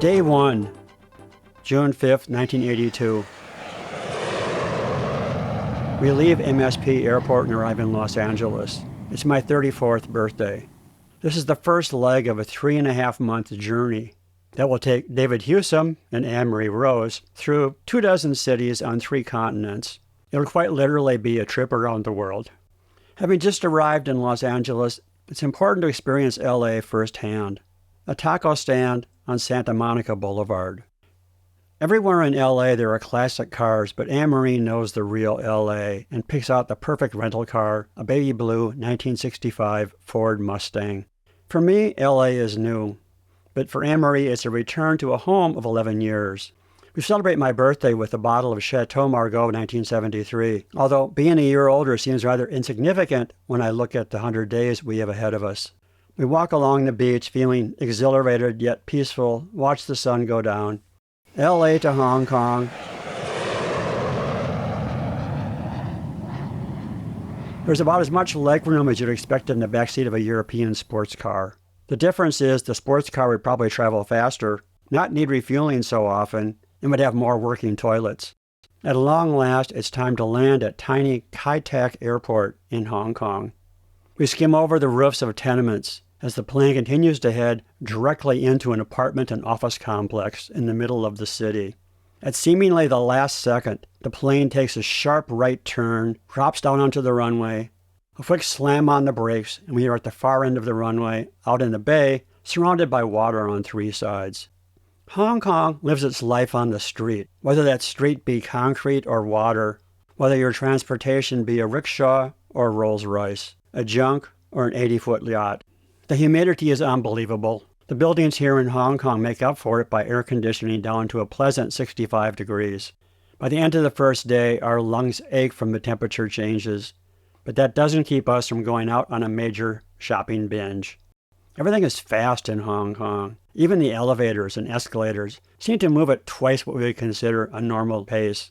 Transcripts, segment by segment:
Day 1, June 5th, 1982. We leave MSP Airport and arrive in Los Angeles. It's my 34th birthday. This is the first leg of a 3.5-month journey that will take David Husom and Anne-Marie Rose through 24 cities on 3 continents. It'll quite literally be a trip around the world. Having just arrived in Los Angeles, it's important to experience LA firsthand. A taco stand on Santa Monica Boulevard. Everywhere in LA there are classic cars, but Anne-Marie knows the real LA and picks out the perfect rental car, a baby blue 1965 Ford Mustang. For me, LA is new, but for Anne-Marie it's a return to a home of 11 years. We celebrate my birthday with a bottle of Chateau Margaux 1973, although being a year older seems rather insignificant when I look at the 100 days we have ahead of us. We walk along the beach feeling exhilarated yet peaceful, watch the sun go down. LA to Hong Kong. There's about as much legroom as you'd expect in the backseat of a European sports car. The difference is the sports car would probably travel faster, not need refueling so often, and would have more working toilets. At long last, it's time to land at tiny Kai Tak Airport in Hong Kong. We skim over the roofs of tenements as the plane continues to head directly into an apartment and office complex in the middle of the city. At seemingly the last second, the plane takes a sharp right turn, drops down onto the runway, a quick slam on the brakes, and we are at the far end of the runway, out in the bay, surrounded by water on 3 sides. Hong Kong lives its life on the street, whether that street be concrete or water, whether your transportation be a rickshaw or Rolls-Royce, a junk or an 80-foot yacht. The humidity is unbelievable. The buildings here in Hong Kong make up for it by air conditioning down to a pleasant 65 degrees. By the end of the first day, our lungs ache from the temperature changes, but that doesn't keep us from going out on a major shopping binge. Everything is fast in Hong Kong. Even the elevators and escalators seem to move at twice what we would consider a normal pace.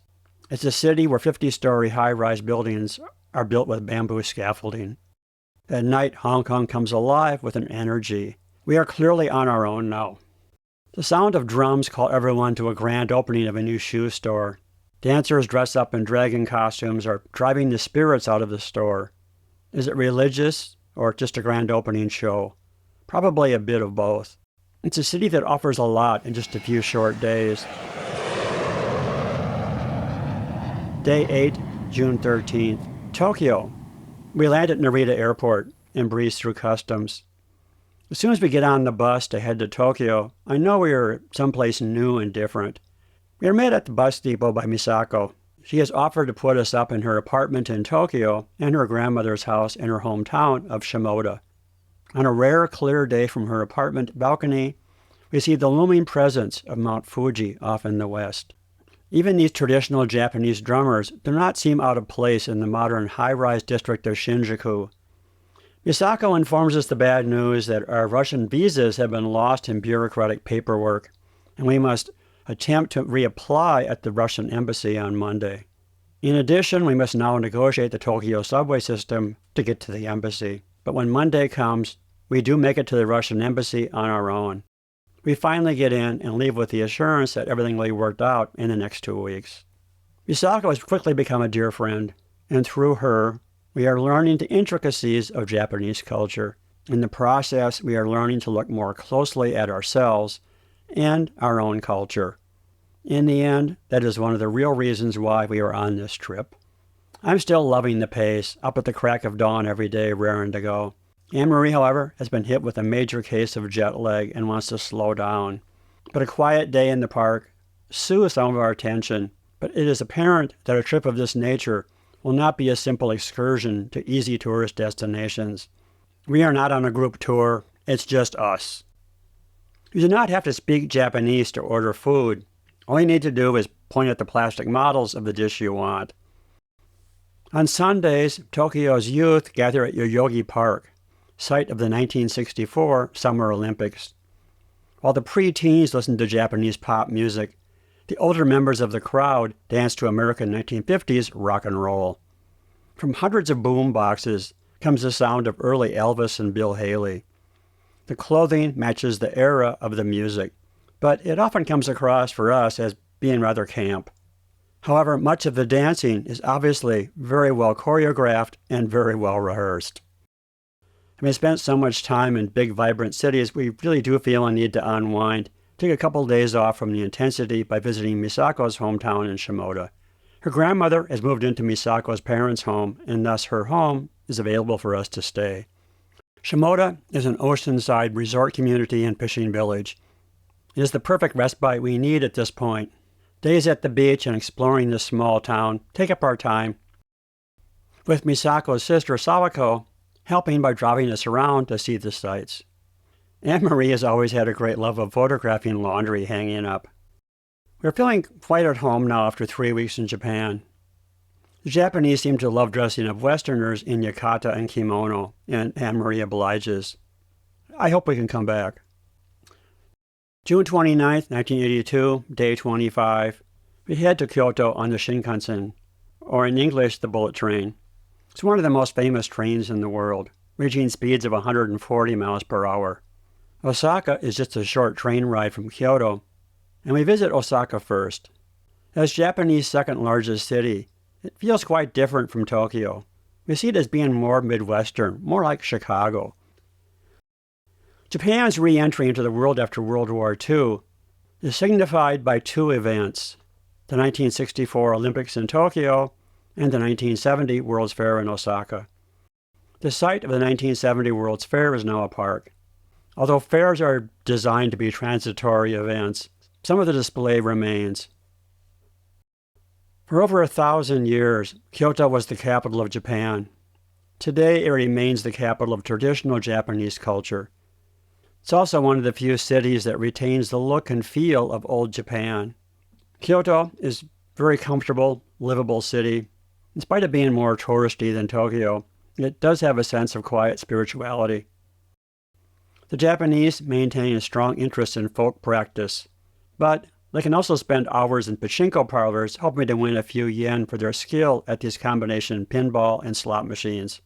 It's a city where 50-story high-rise buildings are built with bamboo scaffolding. At night, Hong Kong comes alive with an energy. We are clearly on our own now. The sound of drums call everyone to a grand opening of a new shoe store. Dancers dressed up in dragon costumes are driving the spirits out of the store. Is it religious or just a grand opening show? Probably a bit of both. It's a city that offers a lot in just a few short days. Day 8, June 13th. Tokyo. We land at Narita Airport and breeze through customs. As soon as we get on the bus to head to Tokyo, I know we are someplace new and different. We are met at the bus depot by Misako. She has offered to put us up in her apartment in Tokyo and her grandmother's house in her hometown of Shimoda. On a rare, clear day from her apartment balcony, we see the looming presence of Mount Fuji off in the west. Even these traditional Japanese drummers do not seem out of place in the modern high-rise district of Shinjuku. Misako informs us the bad news that our Russian visas have been lost in bureaucratic paperwork, and we must attempt to reapply at the Russian embassy on Monday. In addition, we must now negotiate the Tokyo subway system to get to the embassy. But when Monday comes, we do make it to the Russian embassy on our own. We finally get in and leave with the assurance that everything will be worked out in the next 2 weeks. Misako has quickly become a dear friend, and through her, we are learning the intricacies of Japanese culture. In the process, we are learning to look more closely at ourselves and our own culture. In the end, that is one of the real reasons why we are on this trip. I'm still loving the pace, up at the crack of dawn every day, raring to go. Anne-Marie, however, has been hit with a major case of jet lag and wants to slow down. But a quiet day in the park soothes some of our tension, but it is apparent that a trip of this nature will not be a simple excursion to easy tourist destinations. We are not on a group tour, it's just us. You do not have to speak Japanese to order food. All you need to do is point at the plastic models of the dish you want. On Sundays, Tokyo's youth gather at Yoyogi Park, site of the 1964 Summer Olympics. While the pre-teens listen to Japanese pop music, the older members of the crowd dance to American 1950s rock and roll. From hundreds of boom boxes comes the sound of early Elvis and Bill Haley. The clothing matches the era of the music. but it often comes across for us as being rather camp. However, much of the dancing is obviously very well choreographed and very well rehearsed. Having spent so much time in big, vibrant cities, we really do feel a need to unwind, take a couple of days off from the intensity by visiting Misako's hometown in Shimoda. Her grandmother has moved into Misako's parents' home, and thus her home is available for us to stay. Shimoda is an oceanside resort community and fishing village. It is the perfect respite we need at this point. Days at the beach and exploring this small town take up our time, with Misako's sister Sawako helping by driving us around to see the sights. Anne-Marie has always had a great love of photographing laundry hanging up. We're feeling quite at home now after 3 weeks in Japan. The Japanese seem to love dressing up Westerners in yukata and kimono, and Anne-Marie obliges. I hope we can come back. June 29th, 1982, day 25. We head to Kyoto on the Shinkansen, or in English, the bullet train. It's one of the most famous trains in the world, reaching speeds of 140 miles per hour. Osaka is just a short train ride from Kyoto, and we visit Osaka first. As Japan's second largest city, it feels quite different from Tokyo. We see it as being more Midwestern, more like Chicago. Japan's re-entry into the world after World War II is signified by two events: the 1964 Olympics in Tokyo and the 1970 World's Fair in Osaka. The site of the 1970 World's Fair is now a park. Although fairs are designed to be transitory events, some of the display remains. For over 1,000 years, Kyoto was the capital of Japan. Today, it remains the capital of traditional Japanese culture. It's also one of the few cities that retains the look and feel of old Japan. Kyoto is a very comfortable, livable city. In spite of being more touristy than Tokyo, it does have a sense of quiet spirituality. The Japanese maintain a strong interest in folk practice, but they can also spend hours in pachinko parlors hoping to win a few yen for their skill at these combination pinball and slot machines.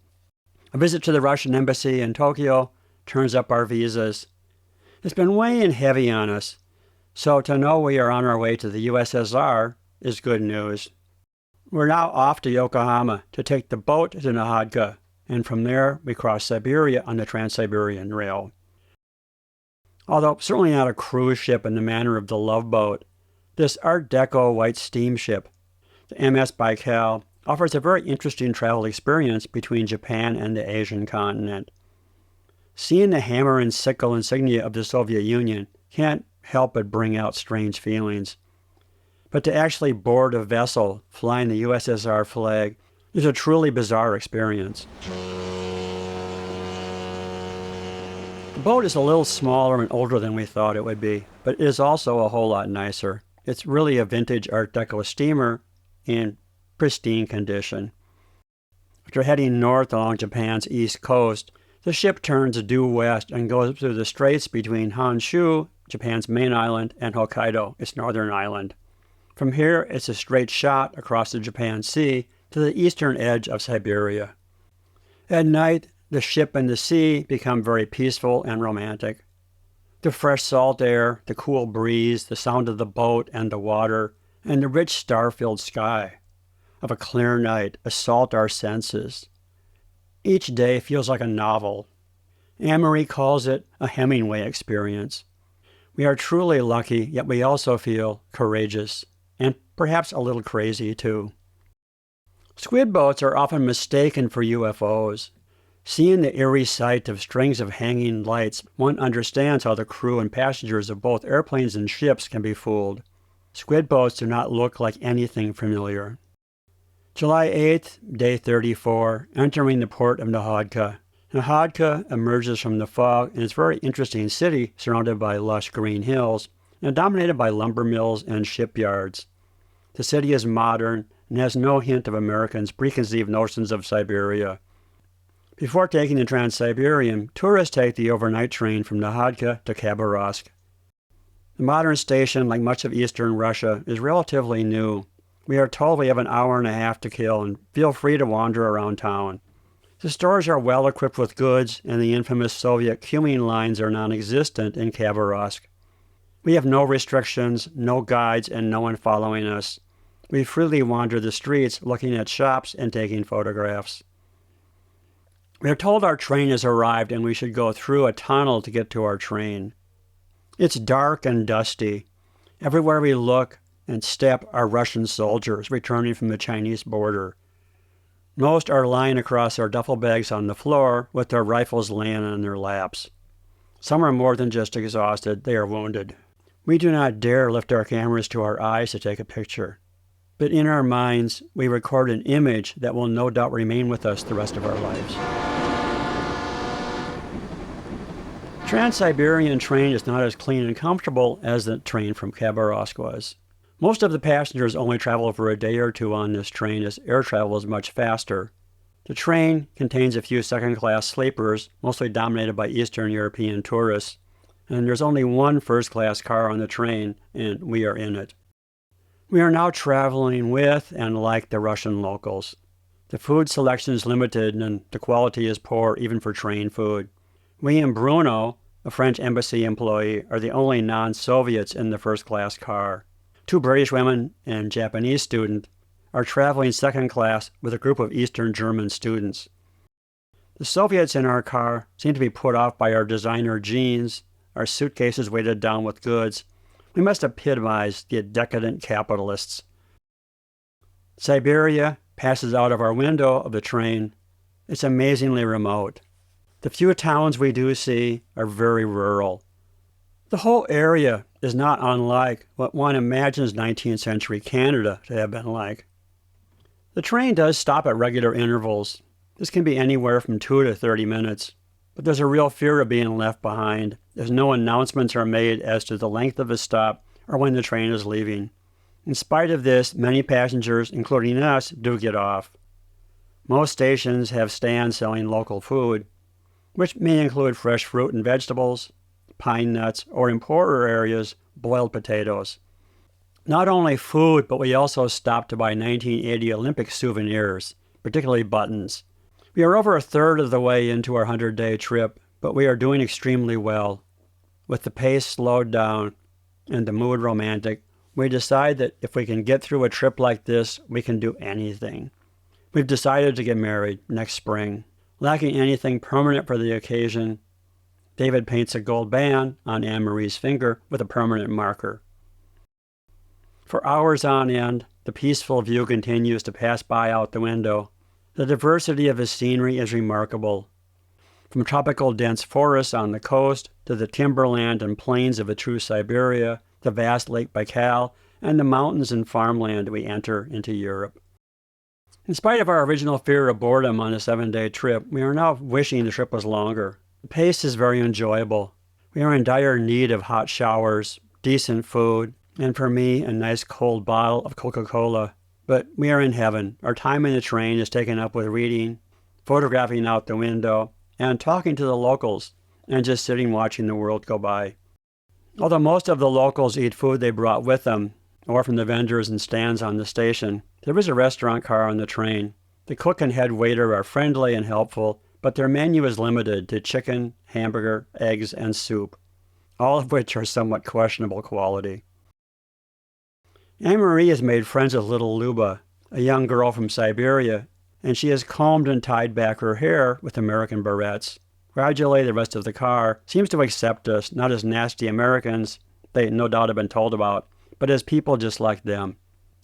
A visit to the Russian embassy in Tokyo turns up our visas. It's been weighing heavy on us, so to know we are on our way to the USSR is good news. We're now off to Yokohama to take the boat to Nahadka, and from there we cross Siberia on the Trans-Siberian Rail. Although certainly not a cruise ship in the manner of the Love Boat, this Art Deco white steamship, the MS Baikal, offers a very interesting travel experience between Japan and the Asian continent. Seeing the hammer and sickle insignia of the Soviet Union can't help but bring out strange feelings. But to actually board a vessel flying the USSR flag is a truly bizarre experience. The boat is a little smaller and older than we thought it would be, but it is also a whole lot nicer. It's really a vintage Art Deco steamer in pristine condition. After heading north along Japan's east coast, the ship turns due west and goes through the straits between Honshu, Japan's main island, and Hokkaido, its northern island. From here, it's a straight shot across the Japan Sea to the eastern edge of Siberia. At night, the ship and the sea become very peaceful and romantic. The fresh salt air, the cool breeze, the sound of the boat and the water, and the rich star-filled sky of a clear night assault our senses. Each day feels like a novel. Anne-Marie calls it a Hemingway experience. We are truly lucky, yet we also feel courageous, and perhaps a little crazy too. Squid boats are often mistaken for UFOs. Seeing the eerie sight of strings of hanging lights, one understands how the crew and passengers of both airplanes and ships can be fooled. Squid boats do not look like anything familiar. July 8th, day 34, entering the port of Nahadka. Nahadka emerges from the fog in its very interesting city surrounded by lush green hills and dominated by lumber mills and shipyards. The city is modern and has no hint of Americans' preconceived notions of Siberia. Before taking the Trans-Siberian, tourists take the overnight train from Nahadka to Khabarovsk. The modern station, like much of eastern Russia, is relatively new. We are told we have an hour and a half to kill and feel free to wander around town. The stores are well equipped with goods, and the infamous Soviet queuing lines are non-existent in Khabarovsk. We have no restrictions, no guides, and no one following us. We freely wander the streets, looking at shops and taking photographs. We are told our train has arrived and we should go through a tunnel to get to our train. It's dark and dusty. Everywhere we look and step are Russian soldiers returning from the Chinese border. Most are lying across their duffel bags on the floor with their rifles laying on their laps. Some are more than just exhausted, they are wounded. We do not dare lift our cameras to our eyes to take a picture. But in our minds, we record an image that will no doubt remain with us the rest of our lives. Trans-Siberian train is not as clean and comfortable as the train from Khabarovsk was. Most of the passengers only travel for a day or two on this train, as air travel is much faster. The train contains a few second-class sleepers, mostly dominated by Eastern European tourists, and there's only one first-class car on the train, and we are in it. We are now traveling with and like the Russian locals. The food selection is limited and the quality is poor even for train food. We and Bruno, a French embassy employee, are the only non-Soviets in the first-class car. 2 British women and Japanese student are traveling second class with a group of Eastern German students. The Soviets in our car seem to be put off by our designer jeans, our suitcases weighted down with goods. We must epitomize the decadent capitalists. Siberia passes out of our window of the train. It's amazingly remote. The few towns we do see are very rural. The whole area is not unlike what one imagines 19th century Canada to have been like. The train does stop at regular intervals. This can be anywhere from 2 to 30 minutes, but there's a real fear of being left behind, as no announcements are made as to the length of the stop or when the train is leaving. In spite of this, many passengers, including us, do get off. Most stations have stands selling local food, which may include fresh fruit and vegetables, pine nuts, or in poorer areas, boiled potatoes. Not only food, but we also stopped to buy 1980 Olympic souvenirs, particularly buttons. We are over a third of the way into our 100-day trip, but we are doing extremely well. With the pace slowed down and the mood romantic, we decide that if we can get through a trip like this, we can do anything. We've decided to get married next spring. Lacking anything permanent for the occasion, David paints a gold band on Anne-Marie's finger with a permanent marker. For hours on end, the peaceful view continues to pass by out the window. The diversity of his scenery is remarkable. From tropical dense forests on the coast to the timberland and plains of a true Siberia, the vast Lake Baikal, and the mountains and farmland we enter into Europe. In spite of our original fear of boredom on a 7-day trip, we are now wishing the trip was longer. The pace is very enjoyable. We are in dire need of hot showers, decent food, and for me, a nice cold bottle of Coca-Cola. But we are in heaven. Our time in the train is taken up with reading, photographing out the window, and talking to the locals, and just sitting watching the world go by. Although most of the locals eat food they brought with them, or from the vendors and stands on the station, there is a restaurant car on the train. The cook and head waiter are friendly and helpful, but their menu is limited to chicken, hamburger, eggs, and soup, all of which are somewhat questionable quality. Anne-Marie has made friends with little Luba, a young girl from Siberia, and she has combed and tied back her hair with American barrettes. Gradually, the rest of the car seems to accept us, not as nasty Americans they no doubt have been told about, but as people just like them.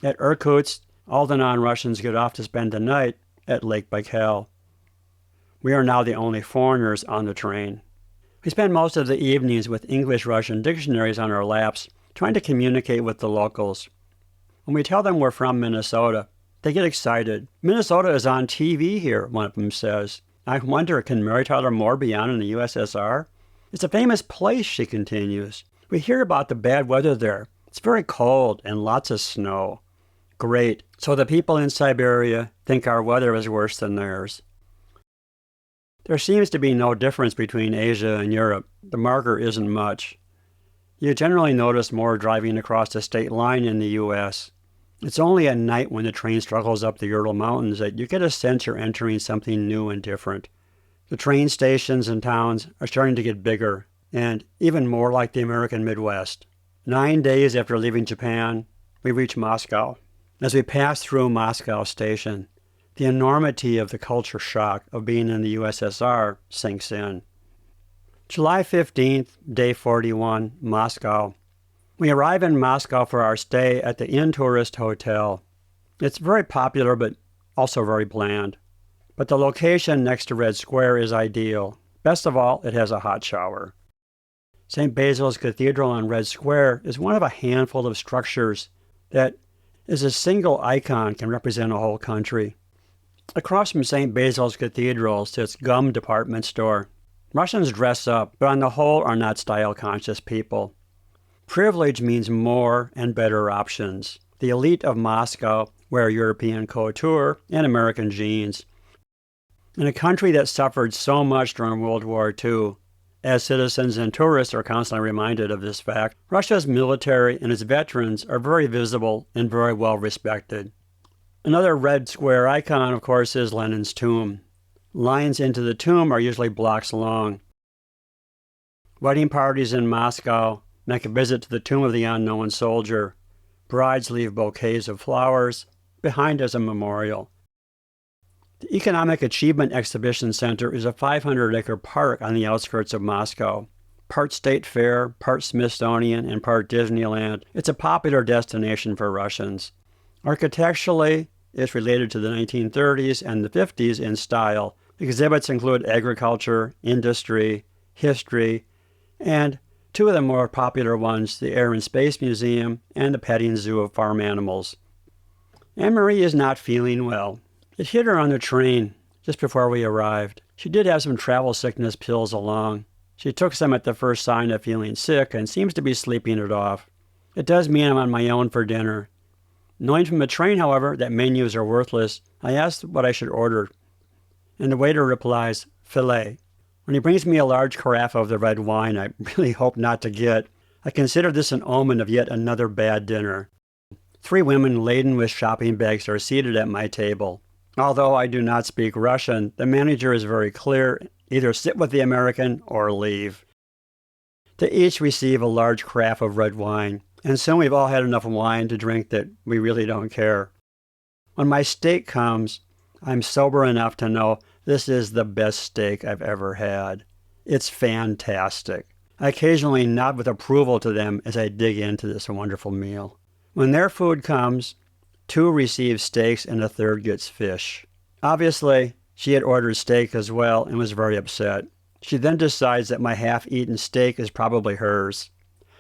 At Irkutsk, all the non-Russians get off to spend the night at Lake Baikal. We are now the only foreigners on the train. We spend most of the evenings with English-Russian dictionaries on our laps, trying to communicate with the locals. When we tell them we're from Minnesota, they get excited. Minnesota is on TV here, one of them says. I wonder, can Mary Tyler Moore be on in the USSR? It's a famous place, she continues. We hear about the bad weather there. It's very cold and lots of snow. Great. So the people in Siberia think our weather is worse than theirs. There seems to be no difference between Asia and Europe. The marker isn't much. You generally notice more driving across the state line in the U.S. It's only at night when the train struggles up the Ural Mountains that you get a sense you're entering something new and different. The train stations and towns are starting to get bigger and even more like the American Midwest. 9 days after leaving Japan, we reach Moscow. As we pass through Moscow Station, the enormity of the culture shock of being in the USSR sinks in. July 15th, day 41, Moscow. We arrive in Moscow for our stay at the Inn Tourist Hotel. It's very popular, but also very bland. But the location next to Red Square is ideal. Best of all, it has a hot shower. St. Basil's Cathedral on Red Square is one of a handful of structures that, as a single icon, can represent a whole country. Across from St. Basil's Cathedral sits Gum Department Store. Russians dress up, but on the whole are not style-conscious people. Privilege means more and better options. The elite of Moscow wear European couture and American jeans. In a country that suffered so much during World War II, as citizens and tourists are constantly reminded of this fact, Russia's military and its veterans are very visible and very well respected. Another Red Square icon, of course, is Lenin's tomb. Lines into the tomb are usually blocks long. Wedding parties in Moscow make a visit to the tomb of the unknown soldier. Brides leave bouquets of flowers. Behind is a memorial. The Economic Achievement Exhibition Center is a 500-acre park on the outskirts of Moscow. Part State Fair, part Smithsonian, and part Disneyland, it's a popular destination for Russians. Architecturally, it's related to the 1930s and the 50s in style. Exhibits include agriculture, industry, history, and two of the more popular ones, the Air and Space Museum and the petting zoo of farm animals. Anne-Marie is not feeling well. It hit her on the train just before we arrived. She did have some travel sickness pills along. She took some at the first sign of feeling sick and seems to be sleeping it off. It does mean I'm on my own for dinner. Knowing from the train, however, that menus are worthless, I asked what I should order, and the waiter replies, filet. When he brings me a large carafe of the red wine I really hope not to get, I consider this an omen of yet another bad dinner. 3 women laden with shopping bags are seated at my table. Although I do not speak Russian, the manager is very clear, either sit with the American or leave. They each receive a large carafe of red wine, and soon we've all had enough wine to drink that we really don't care. When my steak comes, I'm sober enough to know this is the best steak I've ever had. It's fantastic. I occasionally nod with approval to them as I dig into this wonderful meal. When their food comes, 2 receive steaks and a third gets fish. Obviously, she had ordered steak as well and was very upset. She then decides that my half-eaten steak is probably hers.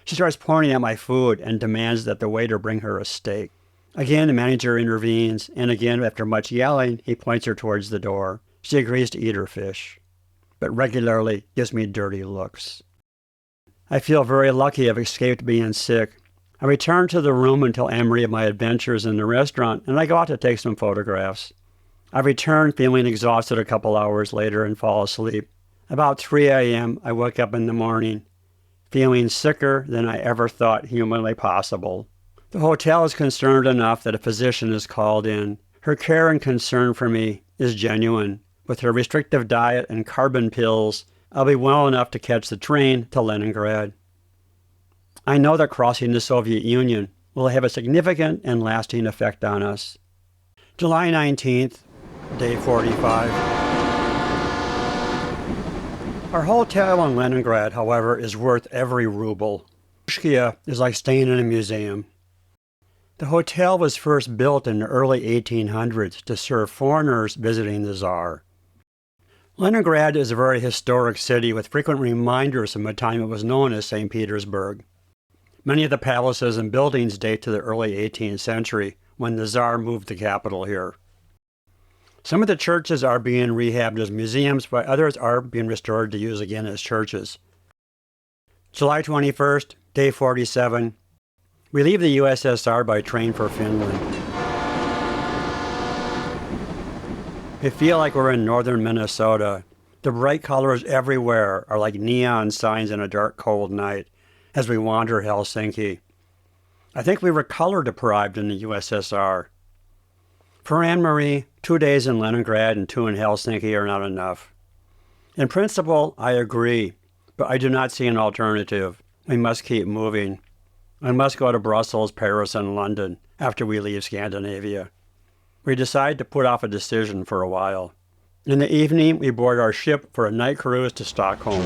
She starts pointing at my food and demands that the waiter bring her a steak. Again, the manager intervenes, and again, after much yelling, he points her towards the door. She agrees to eat her fish, but regularly gives me dirty looks. I feel very lucky I've escaped being sick. I return to the room and tell Anne-Marie of my adventures in the restaurant, and I go out to take some photographs. I return feeling exhausted a couple hours later and fall asleep. About 3 a.m., I wake up in the morning, feeling sicker than I ever thought humanly possible. The hotel is concerned enough that a physician is called in. Her care and concern for me is genuine. With her restrictive diet and carbon pills, I'll be well enough to catch the train to Leningrad. I know that crossing the Soviet Union will have a significant and lasting effect on us. July 19th, day 45. Our hotel in Leningrad, however, is worth every ruble. Pushkia is like staying in a museum. The hotel was first built in the early 1800s to serve foreigners visiting the Tsar. Leningrad is a very historic city with frequent reminders from the time it was known as St. Petersburg. Many of the palaces and buildings date to the early 18th century, when the Tsar moved the capital here. Some of the churches are being rehabbed as museums, while others are being restored to use again as churches. July 21st, day 47. We leave the USSR by train for Finland. I feel like we're in northern Minnesota. The bright colors everywhere are like neon signs in a dark, cold night as we wander Helsinki. I think we were color deprived in the USSR. For Anne-Marie, 2 days in Leningrad and 2 in Helsinki are not enough. In principle, I agree, but I do not see an alternative. We must keep moving. I must go to Brussels, Paris, and London after we leave Scandinavia. We decide to put off a decision for a while. In the evening, we board our ship for a night cruise to Stockholm.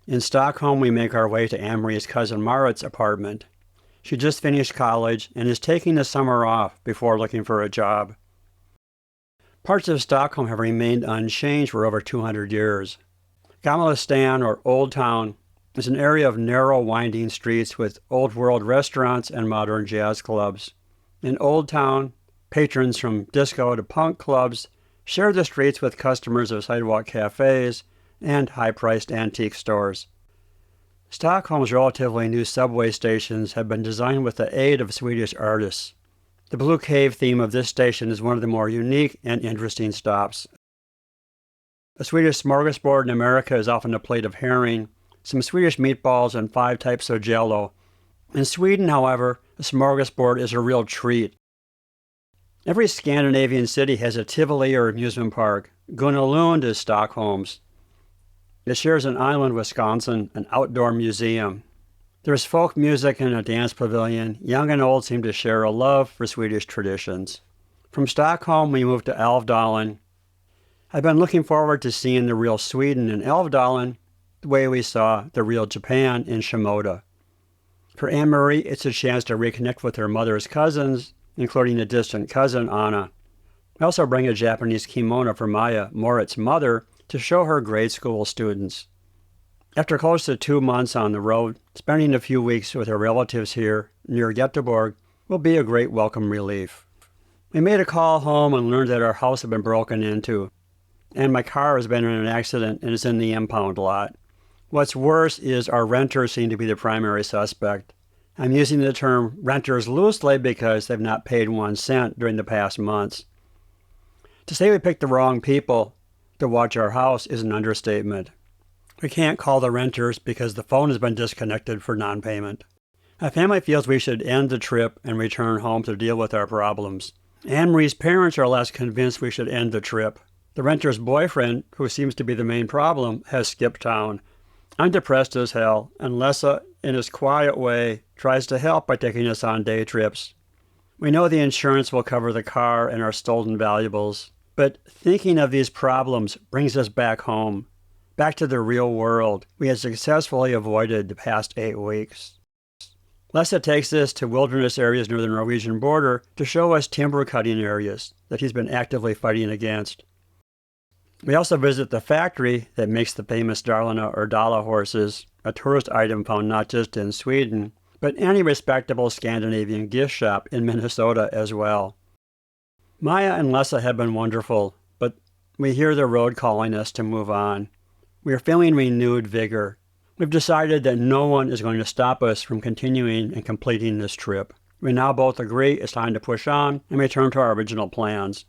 In Stockholm, we make our way to Anne-Marie's cousin Marit's apartment. She just finished college and is taking the summer off before looking for a job. Parts of Stockholm have remained unchanged for over 200 years. Gamla stan, or Old Town, is an area of narrow, winding streets with old-world restaurants and modern jazz clubs. In Old Town, patrons from disco to punk clubs share the streets with customers of sidewalk cafes and high-priced antique stores. Stockholm's relatively new subway stations have been designed with the aid of Swedish artists. The Blue Cave theme of this station is one of the more unique and interesting stops. A Swedish smorgasbord in America is often a plate of herring, some Swedish meatballs, and 5 types of jello. In Sweden, however, a smorgasbord is a real treat. Every Scandinavian city has a Tivoli or amusement park. Gunnar Lund is Stockholm's. It shares an island with Wisconsin, an outdoor museum. There's folk music and a dance pavilion. Young and old seem to share a love for Swedish traditions. From Stockholm, we move to Älvdalen. I've been looking forward to seeing the real Sweden in Älvdalen, the way we saw the real Japan in Shimoda. For Anne-Marie, it's a chance to reconnect with her mother's cousins, including a distant cousin, Anna. I also bring a Japanese kimono for Maya, Morit's mother, to show her grade school students. After close to 2 months on the road, spending a few weeks with her relatives here near Göteborg will be a great welcome relief. We made a call home and learned that our house had been broken into, and my car has been in an accident and is in the impound lot. What's worse is our renters seem to be the primary suspect. I'm using the term renters loosely because they've not paid 1 cent during the past months. To say we picked the wrong people to watch our house is an understatement. We can't call the renters because the phone has been disconnected for non-payment. My family feels we should end the trip and return home to deal with our problems. Anne-Marie's parents are less convinced we should end the trip. The renter's boyfriend, who seems to be the main problem, has skipped town. I'm depressed as hell, and Lessa, in his quiet way, tries to help by taking us on day trips. We know the insurance will cover the car and our stolen valuables, but thinking of these problems brings us back home, back to the real world we had successfully avoided the past 8 weeks. Lessa takes us to wilderness areas near the Norwegian border to show us timber cutting areas that he's been actively fighting against. We also visit the factory that makes the famous Dalarna or Dala horses, a tourist item found not just in Sweden, but any respectable Scandinavian gift shop in Minnesota as well. Maya and Lessa have been wonderful, but we hear the road calling us to move on. We are feeling renewed vigor. We've decided that no one is going to stop us from continuing and completing this trip. We now both agree it's time to push on and return to our original plans.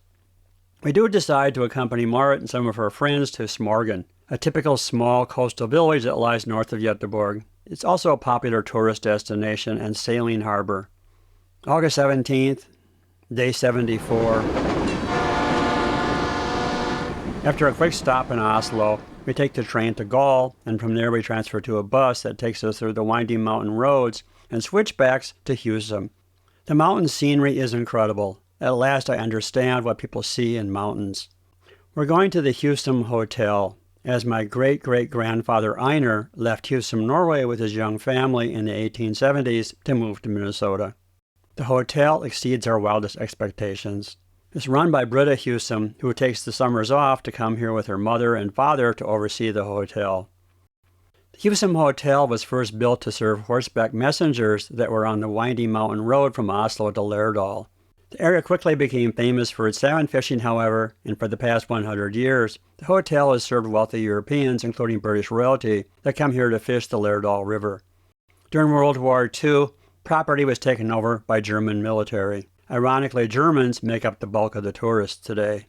We do decide to accompany Marit and some of her friends to Smorgon, a typical small coastal village that lies north of Göteborg. It's also a popular tourist destination and sailing harbor. August 17th, day 74. After a quick stop in Oslo, we take the train to Gol, and from there we transfer to a bus that takes us through the winding mountain roads and switchbacks to Husom. The mountain scenery is incredible. At last I understand what people see in mountains. We're going to the Husom Hotel, as my great-great-grandfather Einar left Husom, Norway with his young family in the 1870s to move to Minnesota. The hotel exceeds our wildest expectations. It's run by Britta Husom, who takes the summers off to come here with her mother and father to oversee the hotel. The Husom Hotel was first built to serve horseback messengers that were on the winding mountain road from Oslo to Lærdal. The area quickly became famous for its salmon fishing, however, and for the past 100 years, the hotel has served wealthy Europeans, including British royalty, that come here to fish the Lærdal River. During World War II, property was taken over by German military. Ironically, Germans make up the bulk of the tourists today.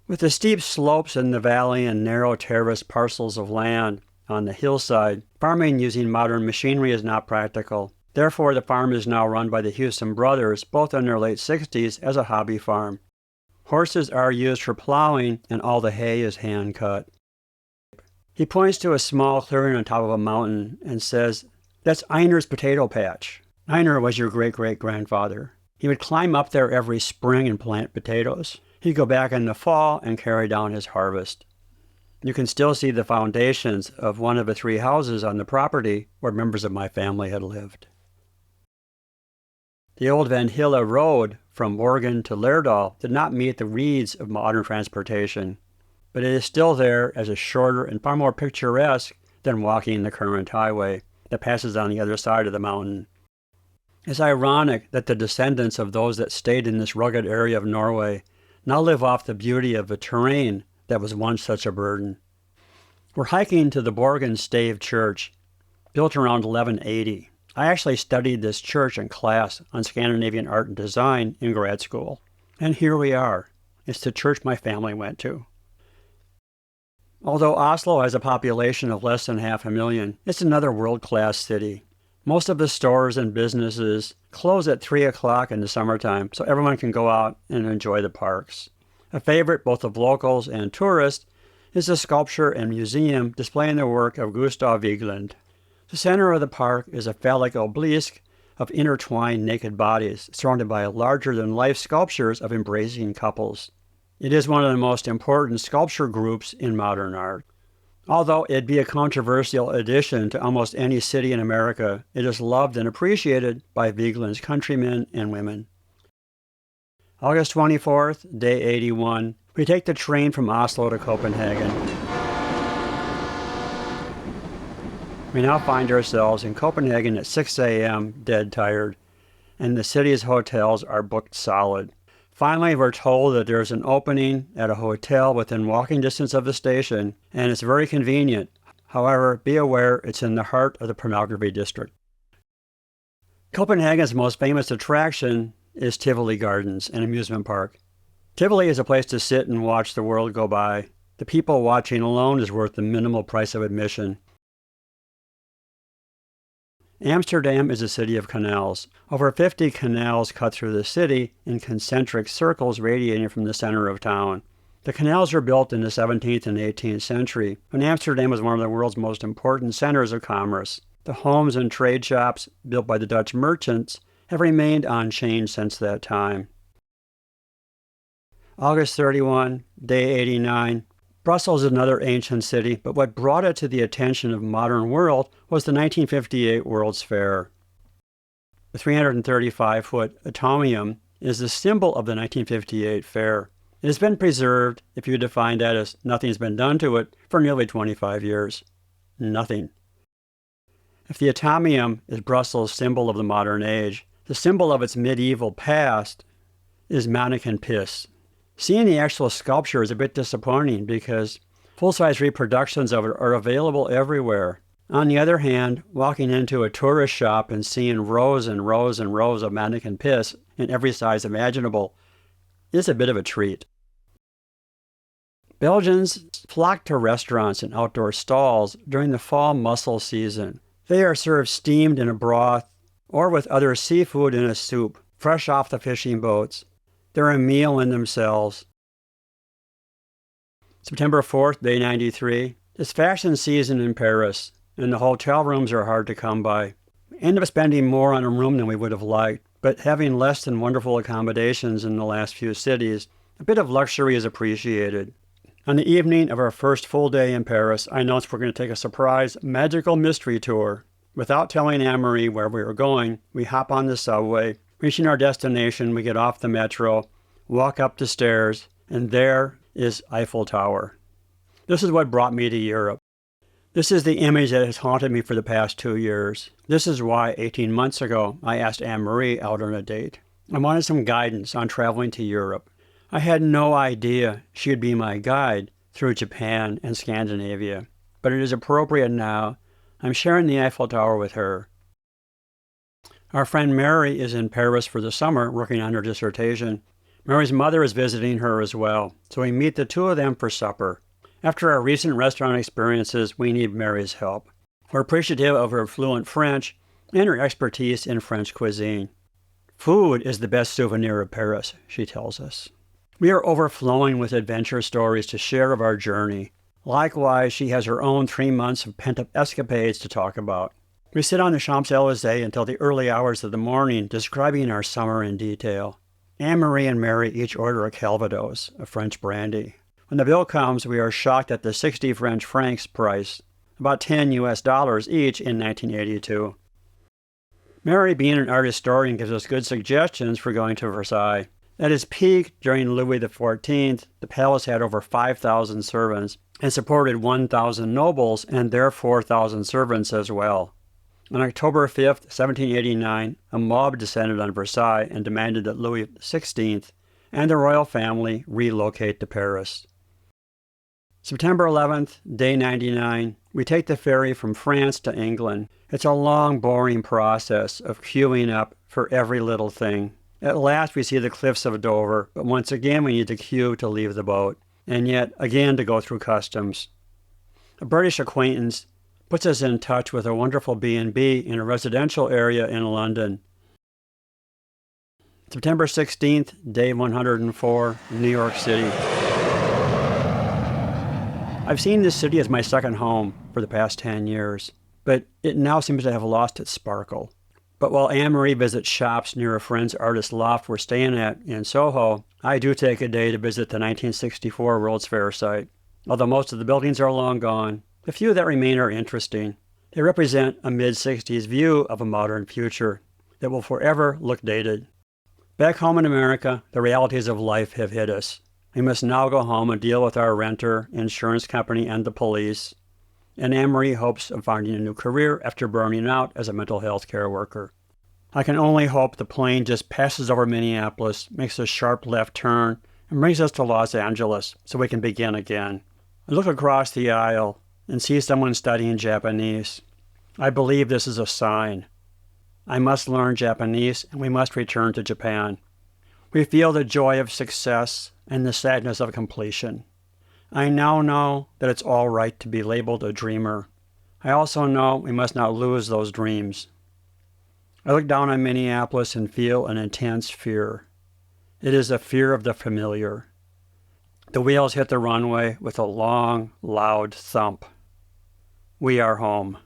With the steep slopes in the valley and narrow terraced parcels of land on the hillside, farming using modern machinery is not practical. Therefore, the farm is now run by the Husom brothers, both in their late 60s, as a hobby farm. Horses are used for plowing, and all the hay is hand-cut. He points to a small clearing on top of a mountain and says, "That's Einer's potato patch." Einer was your great-great-grandfather. He would climb up there every spring and plant potatoes. He'd go back in the fall and carry down his harvest. You can still see the foundations of one of the 3 houses on the property where members of my family had lived. The old Van Hille Road from Morgan to Lerdahl did not meet the needs of modern transportation, but it is still there as a shorter and far more picturesque than walking the current highway that passes on the other side of the mountain. It's ironic that the descendants of those that stayed in this rugged area of Norway now live off the beauty of a terrain that was once such a burden. We're hiking to the Borgen Stave Church, built around 1180. I actually studied this church in class on Scandinavian art and design in grad school. And here we are. It's the church my family went to. Although Oslo has a population of less than 500,000, it's another world-class city. Most of the stores and businesses close at 3 o'clock in the summertime, so everyone can go out and enjoy the parks. A favorite both of locals and tourists is a sculpture and museum displaying the work of Gustav Vigeland. The center of the park is a phallic obelisk of intertwined naked bodies surrounded by larger-than-life sculptures of embracing couples. It is one of the most important sculpture groups in modern art. Although it'd be a controversial addition to almost any city in America, it is loved and appreciated by Vigeland's countrymen and women. August 24th, day 81, we take the train from Oslo to Copenhagen. We now find ourselves in Copenhagen at 6 a.m., dead tired, and the city's hotels are booked solid. Finally, we're told that there's an opening at a hotel within walking distance of the station, and it's very convenient. However, be aware it's in the heart of the pornography district. Copenhagen's most famous attraction is Tivoli Gardens, an amusement park. Tivoli is a place to sit and watch the world go by. The people watching alone is worth the minimal price of admission. Amsterdam is a city of canals. Over 50 canals cut through the city in concentric circles radiating from the center of town. The canals were built in the 17th and 18th century, when Amsterdam was one of the world's most important centers of commerce. The homes and trade shops built by the Dutch merchants have remained unchanged since that time. August 31, day 89. Brussels is another ancient city, but what brought it to the attention of the modern world was the 1958 World's Fair. The 335-foot atomium is the symbol of the 1958 fair. It has been preserved, if you define that as nothing's been done to it, for nearly 25 years. Nothing. If the atomium is Brussels' symbol of the modern age, the symbol of its medieval past is mannequin piss. Seeing the actual sculpture is a bit disappointing because full-size reproductions of it are available everywhere. On the other hand, walking into a tourist shop and seeing rows and rows and rows of mannequin piss in every size imaginable is a bit of a treat. Belgians flock to restaurants and outdoor stalls during the fall mussel season. They are served steamed in a broth or with other seafood in a soup, fresh off the fishing boats. They're a meal in themselves. September 4th, day 93. It's fashion season in Paris, and the hotel rooms are hard to come by. We end up spending more on a room than we would have liked, but having less than wonderful accommodations in the last few cities, a bit of luxury is appreciated. On the evening of our first full day in Paris, I announced we're going to take a surprise magical mystery tour. Without telling Anne-Marie where we were going, we hop on the subway. Reaching our destination, we get off the metro, walk up the stairs, and there is Eiffel Tower. This is what brought me to Europe. This is the image that has haunted me for the past 2 years. This is why 18 months ago I asked Anne-Marie out on a date. I wanted some guidance on traveling to Europe. I had no idea she would be my guide through Japan and Scandinavia, but it is appropriate now. I'm sharing the Eiffel Tower with her. Our friend Mary is in Paris for the summer working on her dissertation. Mary's mother is visiting her as well, so we meet the two of them for supper. After our recent restaurant experiences, we need Mary's help. We're appreciative of her fluent French and her expertise in French cuisine. Food is the best souvenir of Paris, she tells us. We are overflowing with adventure stories to share of our journey. Likewise, she has her own 3 months of pent-up escapades to talk about. We sit on the Champs-Élysées until the early hours of the morning, describing our summer in detail. Anne-Marie and Mary each order a Calvados, a French brandy. When the bill comes, we are shocked at the 60 French francs price, about $10 each in 1982. Mary, being an art historian, gives us good suggestions for going to Versailles. At its peak during Louis XIV, the palace had over 5,000 servants and supported 1,000 nobles and their 4,000 servants as well. On October 5, 1789, a mob descended on Versailles and demanded that Louis XVI and the royal family relocate to Paris. September 11th, day 99, we take the ferry from France to England. It's a long, boring process of queuing up for every little thing. At last we see the cliffs of Dover, but once again we need to queue to leave the boat, and yet again to go through customs. A British acquaintance puts us in touch with a wonderful B&B in a residential area in London. September 16th, day 104, New York City. I've seen this city as my second home for the past 10 years, but it now seems to have lost its sparkle. But while Anne-Marie visits shops near a friend's artist loft we're staying at in Soho, I do take a day to visit the 1964 World's Fair site. Although most of the buildings are long gone, the few that remain are interesting. They represent a mid-60s view of a modern future that will forever look dated. Back home in America, the realities of life have hit us. We must now go home and deal with our renter, insurance company, and the police. And Anne-Marie hopes of finding a new career after burning out as a mental health care worker. I can only hope the plane just passes over Minneapolis, makes a sharp left turn, and brings us to Los Angeles so we can begin again. I look across the aisle and see someone studying Japanese. I believe this is a sign. I must learn Japanese, and we must return to Japan. We feel the joy of success and the sadness of completion. I now know that it's all right to be labeled a dreamer. I also know we must not lose those dreams. I look down on Minneapolis and feel an intense fear. It is a fear of the familiar. The wheels hit the runway with a long, loud thump. We are home.